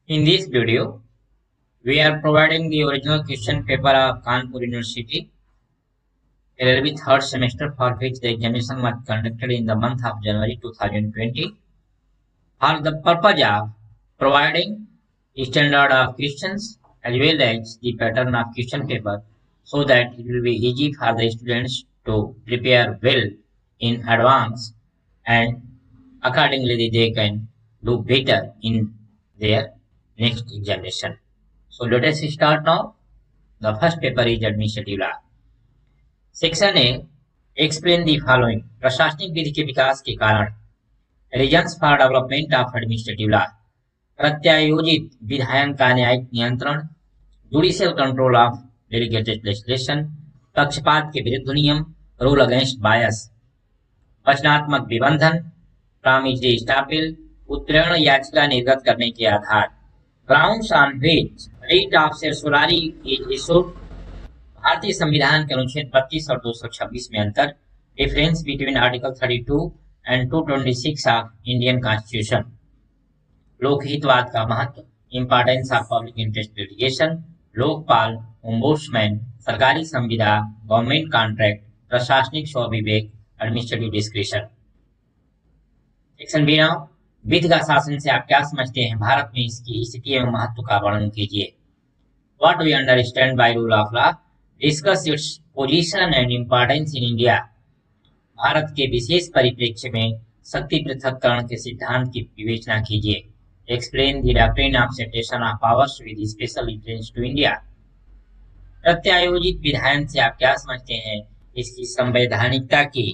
In this video, we are providing the original question paper of Kanpur University, LLB third semester, for which the examination was conducted in the month of January 2020. For the purpose of providing standard of questions as well as the pattern of question paper, so that it will be easy for the students to prepare well in advance, and accordingly they can do better in their next examination. So let us start now. The first paper is administrative law. Section A, explain the following, प्रशासनिक विधि के विकास के कारण, reasons for development of administrative law, प्रत्यायोजित विधायन का न्यायिक नियंत्रण, judicial control of delegated legislation, पक्षपात के विरुद्ध नियम, रूल अगेंस्ट बायस, वचनात्मक निबंधन, प्रामिजरी स्टापिल, उत्प्रेरण याचिका निर्गत करने के आधार, grounds on which writ of certiorari is issued, भारतीय संविधान के अनुच्छेद 32 और 226 में अंतर, difference between article 32 and 226 of Indian constitution, लोकहितवाद का महत्व, importance of public interest litigation, Lokpal, ombudsman, सरकारी संविदा, गवर्नमेंट कॉन्ट्रैक्ट, प्रशासनिक स्वविवेक, administrative discretion. Section B now, विधि का शासन से आप क्या समझते हैं, भारत में इसकी स्थिति एवं महत्व का वर्णन कीजिए। What we understand by rule of law, discuss its position and importance in India, Bharat के विशेष परिप्रेक्ष्य में शक्ति पृथक्करण के सिद्धांत की विवेचना कीजिए। Explain the doctrine of separation of powers with special reference to India. प्रत्यायोजित विधायन से आप क्या समझते हैं, इसकी संवैधानिकता की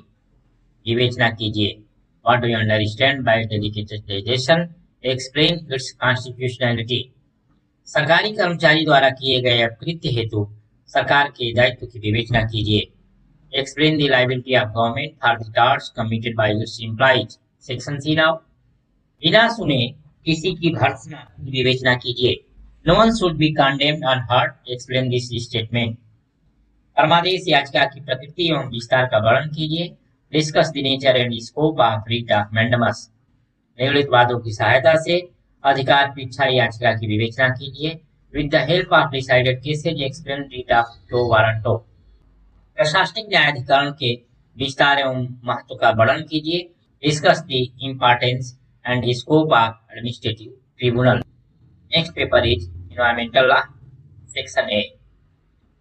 विवेचना कीजिए। What do you understand by delegation? Explain its constitutionality. सरकारी कर्मचारी द्वारा किए गए अपकृत्य हेतु सरकार के दायित्व की विवेचना कीजिए। Explain the liability of government for the torts committed by its employees. Section C now. बिना सुने किसी की भर्त्सना की विवेचना कीजिए। No one should be condemned unheard. Explain this statement. परमादेश याचिका की प्रकृति एवं विस्तार का वर्णन कीजिए। Discuss the nature and scope of writ of mandamus, निगलित वादों की सहायता से अधिकार परीक्षा याचिका की विवेचना कीजिए। With the help of decided cases explain writ of क्यो वारंटो, प्रशासनिक न्यायाधिकरण के विस्तार एवं महत्व का वर्णन कीजिए। Discuss the importance and scope of administrative tribunal. Next paper is environmental law. Section A,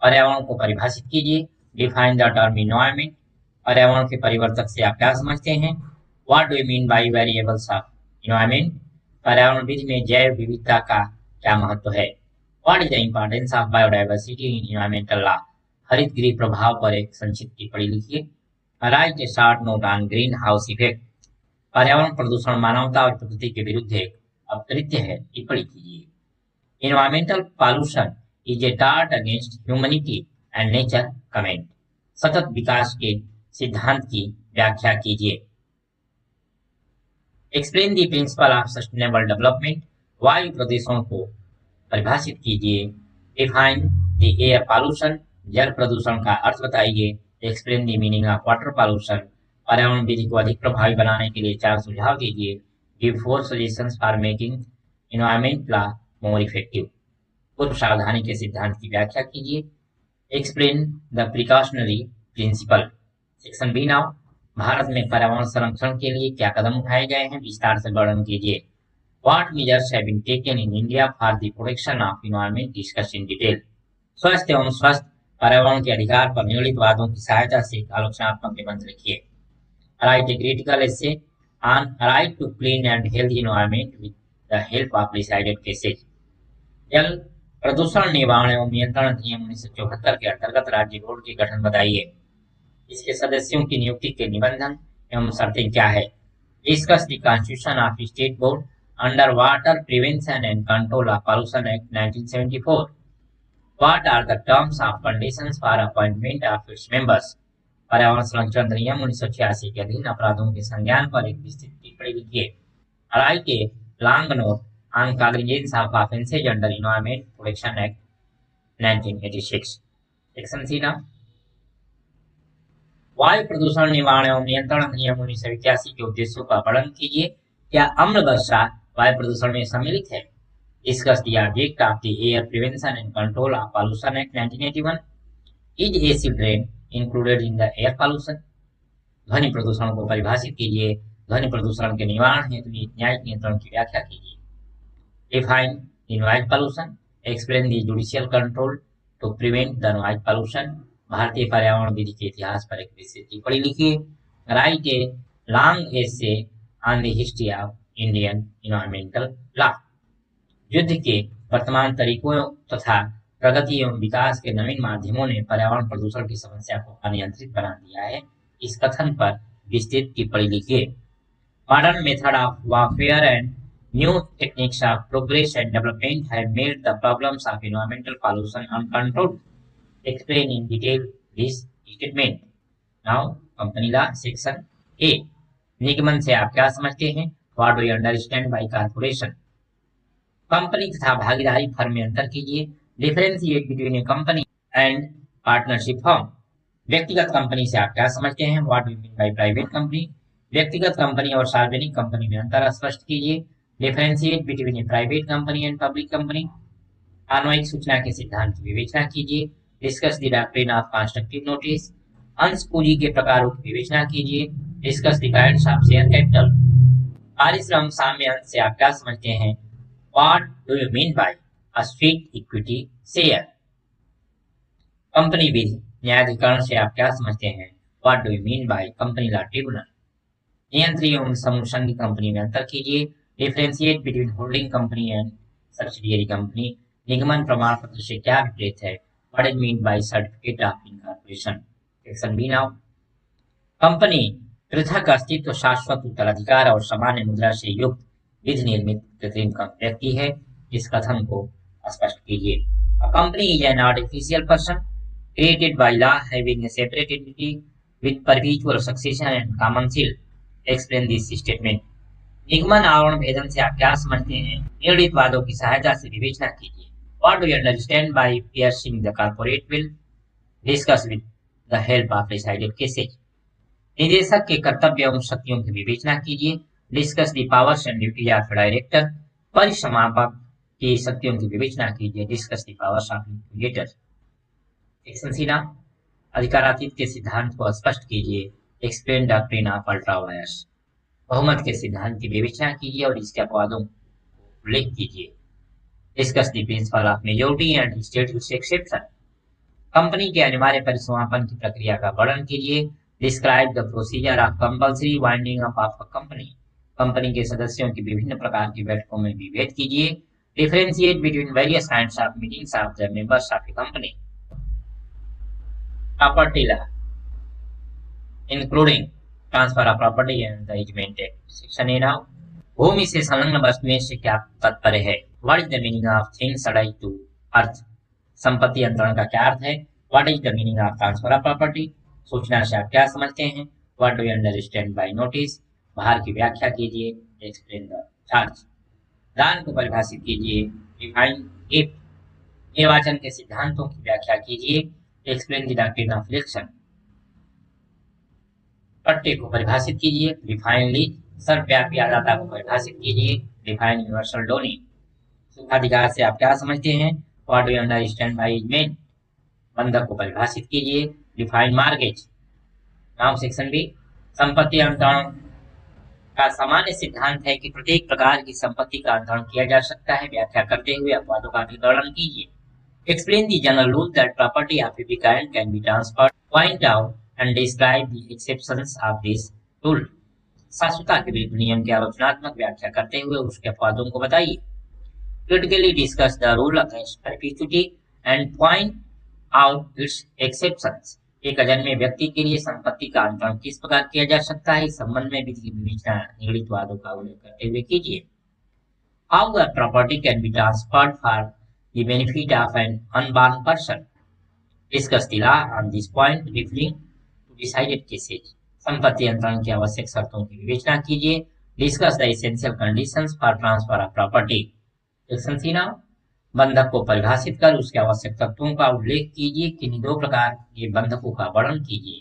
पर्यावरण को परिभाषित कीजिए। डिफाइन द टर्म एनवायरमेंट, पर्यावरण के परिवर्तक से आप क्या समझते हैं। What do you mean bye variables of environment, पर्यावरण विधि में जैव विविधता का क्या महत्व है। What is the importance of biodiversity in environmental law, हरित गृह प्रभाव पर एक संक्षिप्त टिप्पणी लिखिए। Write A short note on green house effect, पर्यावरण प्रदूषण मानवता और प्रकृति के विरुद्ध एक अपकृत्य है, टिप्पणी कीजिए। Environmental pollution is a tart against humanity and nature, comment, सतत विकास के सिद्धांत की व्याख्या कीजिए। Explain the principle of sustainable development, वायु प्रदूषण को परिभाषित कीजिए। डिफाइन द एयर पॉल्यूशन, जल प्रदूषण का अर्थ बताइए। Explain the meaning of water pollution, पर्यावरण विधि को अधिक प्रभावी बनाने के लिए 4 सुझाव दीजिए। Give 4 suggestions for making environment law more effective, पूर्व सावधानी के सिद्धांत की व्याख्या कीजिए। Explain the precautionary principle. Section B now, Bharat में पर्यावरण संरक्षण के लिए क्या कदम उठाए गए हैं, विस्तार से वर्णन कीजिए। What measures have been taken in India for the protection of environment, discuss in detail. स्वस्थ एवं स्वस्थ पर्यावरण के अधिकार पर निगलित वादों की सहायता से आलोचनात्मक निबंध लिखिए। Write a critical essay on right to clean and healthy environment with the help of decided cases. जल प्रदूषण निवारण एवं नियंत्रण अधिनियम 1974 के अंतर्गत राज्य बोर्ड के गठन बताइए। इसके सदस्यों की नियुक्ति के निबंधन एवं शर्तें क्या है। Discuss the constitution of state board under water prevention and control of pollution act 1974। What are the terms of conditions for appointment of its members, पर्यावरण संरक्षण अधिनियम 1986 के अधीन अपराधों के संज्ञान पर एक विस्तृत टिप्पणी लिखिए। Write a long note on cognizance of offences under environment protection act 1986। Section C ना, वायु प्रदूषण निवारण एवं नियंत्रण अधिनियम 1981 के उद्देश्यों का वर्णन कीजिए। क्या अम्ल वर्षा वायु प्रदूषण में सम्मिलित है। Discuss the object of the Air Prevention and Control of Pollution Act 1981. Is acid rain included in the air pollution? ध्वनि प्रदूषण को परिभाषित कीजिए। ध्वनि प्रदूषण के निवारण हेतु न्यायिक नियंत्रण की व्याख्या कीजिए। Define the noise pollution. Explain the judicial control to prevent the noise pollution. भारतीय पर्यावरण विधि के इतिहास पर एक विस्तृत टिप्पणी लिखिए। Write a long essay on the history of Indian environmental law. युद्ध के वर्तमान तरीकों तथा प्रगति एवं विकास के नवीन माध्यमों ने पर्यावरण प्रदूषण की समस्या को अनियंत्रित बना दिया है। इस कथन पर विस्तृत टिप्पणी लिखिए। Modern method of warfare and new techniques of progress and development have made the problems of environmental pollution uncontrolled. Explain in detail this statement. Now, company law section A. निगमन से आप क्या समझते हैं? What do you understand by corporation? Company तथा भागीदारी firm में अंतर कीजिए। Differentiate between a company and partnership firm. व्यक्तिगत कंपनी से आप क्या समझते हैं? What do you mean by private company? व्यक्तिगत कंपनी और सार्वजनिक कंपनी में अंतर स्पष्ट कीजिए। Differentiate between a private company and public company. आन्वयिक सूचना के सिद्धांत की विवेचना कीजिए। Discuss the doctrine of constructive notice. अंश पूंजी के प्रकारों की विवेचना कीजिए। Discuss the kinds of share capital. पारिश्रम साम्य अंश से आप क्या समझते हैं? What do you mean by a strict equity share? Company विधि न्यायाधिकरण से आप क्या समझते हैं? What do you mean by company law tribunal? नियंत्री एवं समूह संघ कंपनी में अंतर कीजिए। Differentiate between holding company and subsidiary company. निगमन प्रमाण पत्र से क्या विपरीत है? What is mean by certificate of incorporation? Section B now. Company पृथक अस्तित्व, शाश्वत उत्तराधिकार और सामान्य मुद्रा से युक्त विधि निर्मित कृत्रिम व्यक्ति है। इस कथन को स्पष्ट कीजिए। A company is an artificial person created by law having a separate entity with perpetual succession and common seal. Explain this statement. निगमन आवरण भेदन से आप क्या समझते हैं? निर्णीत वादों की सहायता से विवेचना कीजिए। What do you understand by piercing the corporate will? Discuss with the help of recited cases. निदेशक के कर्तव्य एवं शक्तियों की विवेचना कीजिए। Discuss the powers and duty of director. परिसमापक की शक्तियों की विवेचना कीजिए। Discuss the powers of liquidator. Section C now. अधिकारातीत के सिद्धांत को स्पष्ट कीजिए। Explain doctrine of ultra vires. बहुमत के सिद्धांत की विवेचना कीजिए और इसके अपवादों को उल्लेख कीजिए। Discuss the principle of majority and state exception. Company के अनिवार्य परिसमापन की प्रक्रिया का वर्णन कीजिए। Describe the procedure of compulsory winding up of a company. Company के सदस्यों की विभिन्न प्रकार की बैठकों में विभेद कीजिए। Differentiate between various kinds of meetings of the members of a company. Property law including transfer of property and the easement act. Section A now. भूमि से संलग्न वस्तुएं से क्या तात्पर्य है? What is the meaning of things अटाइड to earth? संपत्ति अंतरण का क्या अर्थ है? What is the meaning of transfer of property? सूचना से आप क्या समझते हैं? What do you understand bye notice? बाहर की व्याख्या कीजिए। Explain the charge. दान को परिभाषित कीजिए। Define gift. निर्वाचन के सिद्धांतों की व्याख्या कीजिए। Explain the doctrine of election. पट्टे को परिभाषित कीजिए। Define lease. सर्वव्यापी आदाता को परिभाषित कीजिए। Define universal डोनिंग। सुखाधिकार से आप क्या समझते हैं? What do you understand by easement? बंधक को परिभाषित कीजिए। Define mortgage. Now section B. संपत्ति अंतरण का सामान्य सिद्धांत है कि प्रत्येक प्रकार की संपत्ति का अंतरण किया जा सकता है। व्याख्या करते हुए अपवादों का भी वर्णन कीजिए। Explain the general rule that property of every kind can be transferred. Point out and describe the exceptions of this rule. शाश्वतता के विरुद्ध नियम की आलोचनात्मक व्याख्या करते हुए उसके अपवादों को बताइए। Critically discuss the rule against perpetuity and point out it's exceptions. एक अजन्मे व्यक्ति के लिए संपत्ति का अंतरण किस प्रकार किया जा सकता है? इस संबंध में विधि की विवेचना निगलित वादों का उल्लेख करते हुए कीजिए। How a property can be transferred for the benefit of an unborn person. Discuss the law on this point referring to decided cases. संपत्ति अंतरण की आवश्यक शर्तों की विवेचना कीजिए। Discuss the essential conditions for transfer of property. Section C now. बंधक को परिभाषित कर उसके आवश्यक तत्वों का उल्लेख कीजिए। किन्हीं दो प्रकार के बंधकों का वर्णन कीजिए।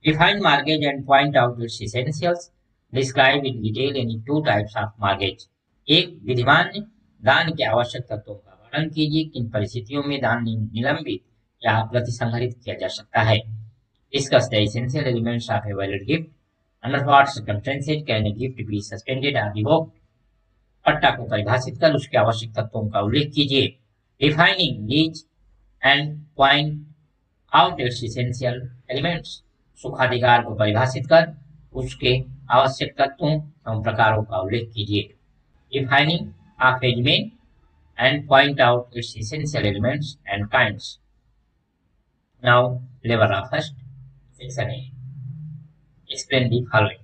Define mortgage and point out it's essentials. Describe in detail any two types of mortgage. एक विधिमान्य, दान के आवश्यक तत्वों का वर्णन कीजिए। किन परिस्थितियों में दान निलंबित या प्रतिसंहरित किया जा सकता है। Discuss the essential elements of a valid gift. Under what circumstances can a gift be suspended और रिवोक्ड। पट्टा को परिभाषित कर उसके आवश्यक तत्वों का उल्लेख कीजिए। Defining lease and point out its essential elements. सुखाधिकार को परिभाषित कर उसके आवश्यक तत्वों एवं प्रकारों का उल्लेख कीजिए। Defining of easement and point out its essential elements and kinds. Now level of first section A. Explain the following.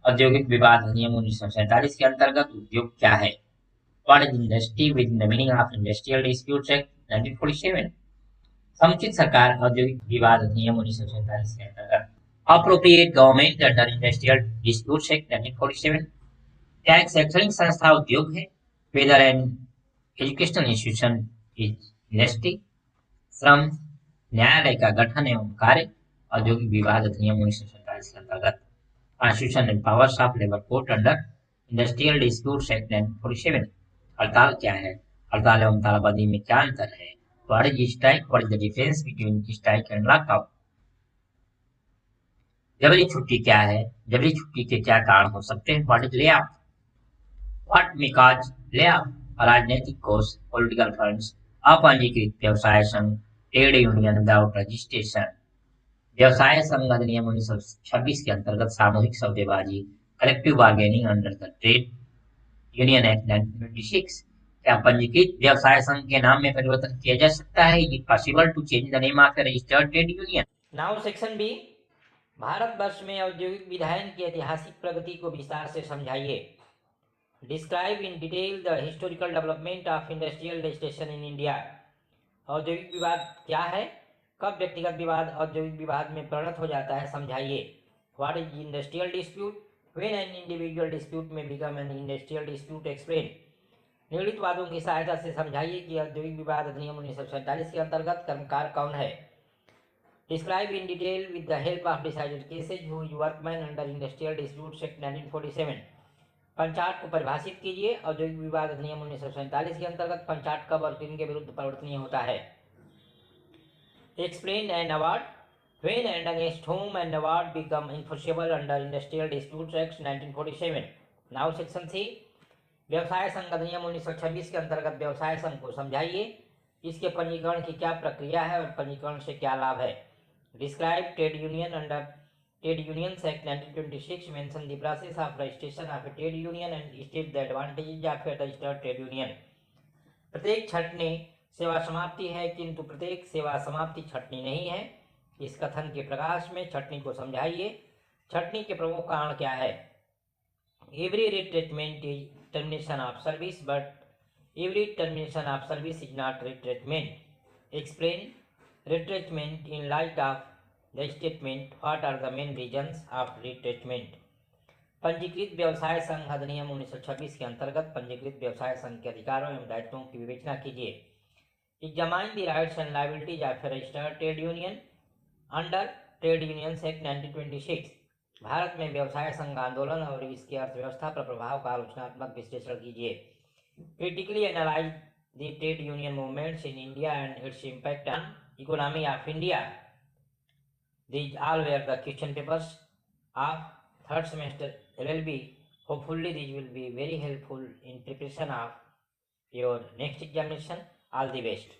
औद्योगिक विवाद अधिनियम 1947 के अंतर्गत उद्योग क्या है। What is industry with the meaning of industrial disputes act 1947। समुचित सरकार औद्योगिक विवाद अधिनियम 1947 के अंतर्गत। Appropriate government under industrial disputes act 1947। क्या एक शैक्षणिक संस्था उद्योग है। Whether an educational institution is industry. श्रम न्यायालय का गठन एवं कार्य औद्योगिक विवाद अधिनियम 1947 के अंतर्गत। Constitution and powers of labour court under industrial disputes act 1947। हड़ताल क्या है। हड़ताल एवं तालाबंदी में क्या अंतर है। What is strike. What is the difference between strike and lockout. जबरी छुट्टी क्या है। जबरी छुट्टी के क्या कारण हो सकते हैं। What is lay off. What may cause lay off. राजनीतिक कोष, पॉलिटिकल फंड्स, अपंजीकृत व्यवसाय संघ, ट्रेड यूनियन विदाउट रजिस्ट्रेशन। व्यवसाय संघ अधिनियम 1926 के अंतर्गत सामूहिक सौदेबाजी, collective bargaining under the trade union act 1926। क्या पंजीकृत व्यवसाय संघ के नाम में परिवर्तन किया जा सकता है। Is possible to change the name of a registered trade union. Now section B. Bharatvarsh में औद्योगिक विधायन की ऐतिहासिक प्रगति को विस्तार से समझाइए। Describe in detail the historical development of industrial legislation in India. औद्योगिक विवाद क्या है। कब व्यक्तिगत विवाद औद्योगिक विवाद में परिणत हो जाता है, समझाइए। What is industrial dispute. When an individual dispute may become an industrial dispute, explain. निम्नलिखित वादों की सहायता से समझाइए कि औद्योगिक विवाद अधिनियम 1947 के अंतर्गत कर्मकार कौन है। Describe in detail with the help of decided cases who is workman under industrial dispute act 1947। पंचाट को परिभाषित कीजिए। औद्योगिक विवाद अधिनियम 1947 के अंतर्गत पंचाट कब और किन के विरुद्ध परिवर्तनीय होता है। Explain an award. When and against whom an award become enforceable under Industrial Disputes Act 1947. Now section 3. व्यवसाय संघ अधिनियम 1926 के अंतर्गत व्यवसाय संघ को समझाइए। इसके पंजीकरण की क्या प्रक्रिया है और पंजीकरण से क्या लाभ है। Describe trade union under trade unions act 1926। Mention the process of registration of A trade union and state the advantages of a registered trade union. प्रत्येक छंटनी सेवा समाप्ति है, किंतु प्रत्येक सेवा समाप्ति छटनी नहीं है। इस कथन के प्रकाश में छटनी को समझाइए। छटनी के प्रमुख कारण क्या है। Every retrenchment is termination of service, but every termination of service is not retrenchment. Explain retrenchment in light of the statement. What are the main reasons of retrenchment. पंजीकृत व्यवसाय संघ अधिनियम 1926 के अंतर्गत पंजीकृत व्यवसाय संघ के अधिकारों एवं दायित्वों की विवेचना कीजिए। Examine the rights and liabilities of a registered trade union under trade unions act 1926। Bharat में व्यवसाय संघ आंदोलन और इसकी अर्थव्यवस्था पर प्रभाव का आलोचनात्मक विश्लेषण कीजिए। Critically analyse the trade union movements in India and its impact on economy of India. These all were the question papers of third semester LLB. Hopefully these will be very helpful in preparation of your next examination. All the best.